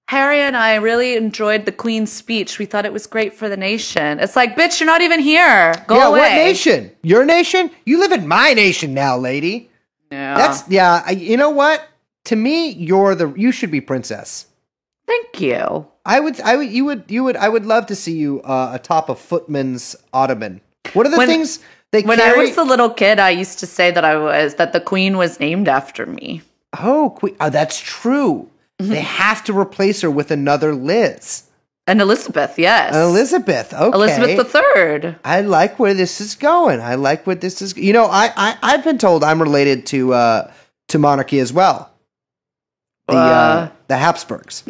Harry and I really enjoyed the Queen's speech. We thought it was great for the nation. It's like, bitch, you're not even here. Go away. What nation? Your nation? You live in my nation now, lady. Yeah. You know what? To me, you should be princess. Thank you. I would love to see you atop a footman's ottoman. What are the things they When carry? I was a little kid, I used to say that the Queen was named after me. Oh, Queen. Oh, that's true. They have to replace her with another Liz. And Elizabeth, yes. Elizabeth, okay. Elizabeth III. I like where this is going. I've been told I'm related to monarchy as well. The Habsburgs.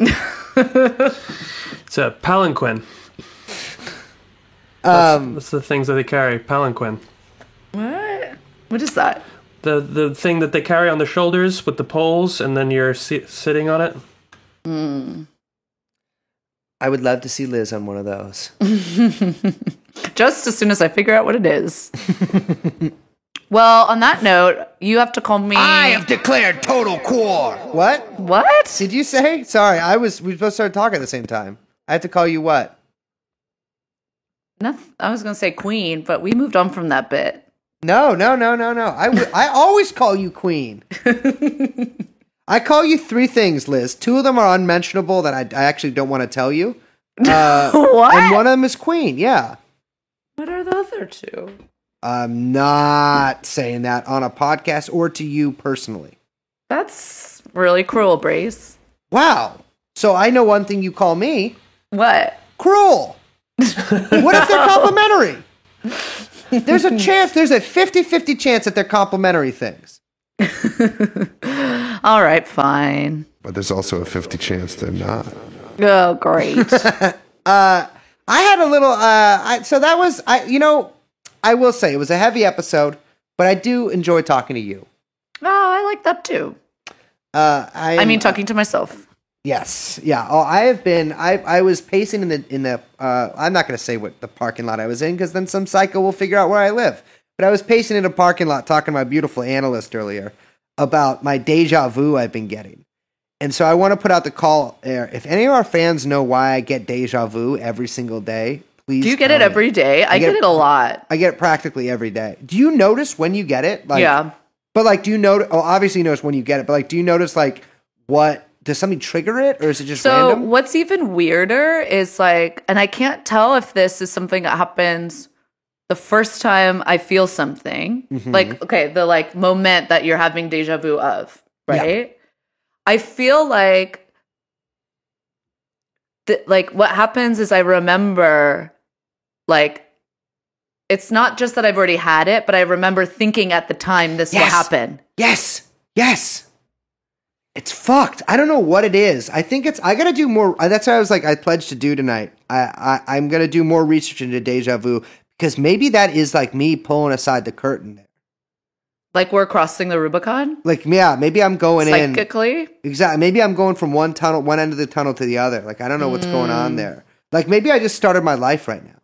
It's a palanquin. That's the things that they carry. Palanquin. What? What is that? The thing that they carry on their shoulders with the poles, and then you're sitting on it. I would love to see Liz on one of those. Just as soon as I figure out what it is. Well, on that note, you have to call me. I have declared total war. What? What? Did you say? Sorry, we both started talking at the same time. I have to call you what? Nothing. I was going to say queen, but we moved on from that bit. No. I always call you queen. I call you three things, Liz. Two of them are unmentionable that I actually don't want to tell you. What? And one of them is queen, yeah. What are the other two? I'm not saying that on a podcast or to you personally. That's really cruel, Brace. Wow. So I know one thing you call me. What? Cruel. What if they're complimentary? There's a 50-50 chance that they're complimentary things. All right, fine. But there's also a 50 chance they're not. Oh, great. I had a little, I will say it was a heavy episode, but I do enjoy talking to you. Oh, I like that too. I mean, talking to myself. Yes. Yeah. Oh, I have been. I was pacing in the. I'm not going to say what the parking lot I was in because then some psycho will figure out where I live. But I was pacing in a parking lot talking to my beautiful analyst earlier about my deja vu I've been getting, and so I want to put out the call there. If any of our fans know why I get deja vu every single day, please. Do you get it every day? I get it a lot. I get it practically every day. Do you notice when you get it? Like, yeah. But like, do you notice? Oh, obviously you notice when you get it. But like, do you notice like what? Does something trigger it, or is it just random? So what's even weirder is like, and I can't tell if this is something that happens the first time I feel something. Like, okay, the like moment that you're having deja vu of, right? Yeah. I feel like what happens is I remember, like, it's not just that I've already had it, but I remember thinking at the time this will happen. Yes. It's fucked. I don't know what it is. I think I gotta do more. That's what I was like, I pledged to do tonight. I'm gonna do more research into deja vu because maybe that is like me pulling aside the curtain there. Like we're crossing the Rubicon? Like, yeah, maybe I'm going psychically? Exactly. Maybe I'm going from one end of the tunnel to the other. Like, I don't know what's going on there. Like, maybe I just started my life right now.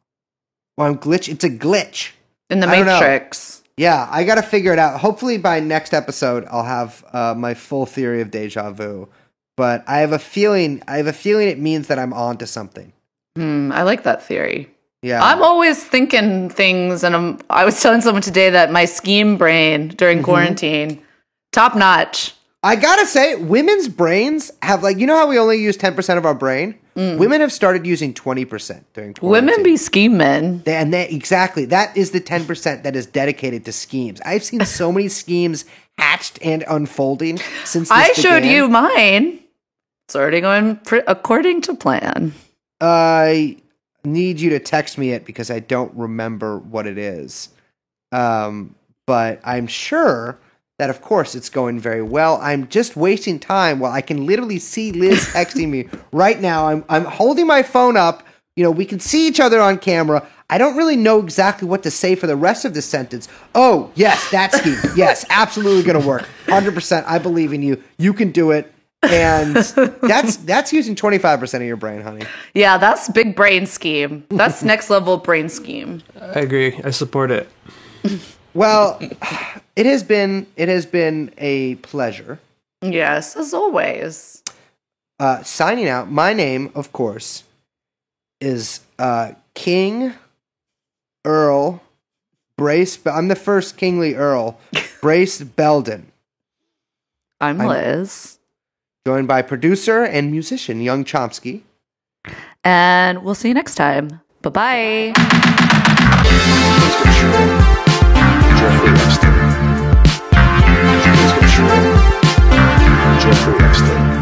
Or I'm glitch. It's a glitch. In the Matrix. Yeah, I got to figure it out. Hopefully by next episode, I'll have my full theory of deja vu. But I have a feeling it means that I'm on to something. I like that theory. Yeah. I'm always thinking things, and I was telling someone today that my scheme brain during quarantine, top notch. I gotta say, women's brains have, like, you know how we only use 10% of our brain? Women have started using 20% during quarantine. Women be scheming. Exactly. That is the 10% that is dedicated to schemes. I've seen so many schemes hatched and unfolding since this I showed began. you mine. It's already going according to plan. I need you to text me it because I don't remember what it is. But I'm sure that, of course, it's going very well. I'm just wasting time while I can literally see Liz texting me right now. I'm holding my phone up. You know, we can see each other on camera. I don't really know exactly what to say for the rest of the sentence. Oh, yes, that scheme. Yes, absolutely going to work. 100%. I believe in you. You can do it. And that's using 25% of your brain, honey. Yeah, that's big brain scheme. That's next level brain scheme. I agree. I support it. Well, it has been a pleasure. Yes, as always. Signing out. My name, of course, is King Earl Brace. I'm the first kingly Earl, Brace Belden. I'm Liz. Joined by producer and musician Young Chomsky. And we'll see you next time. Bye-bye. Jeffrey Epstein. Jeffrey Epstein.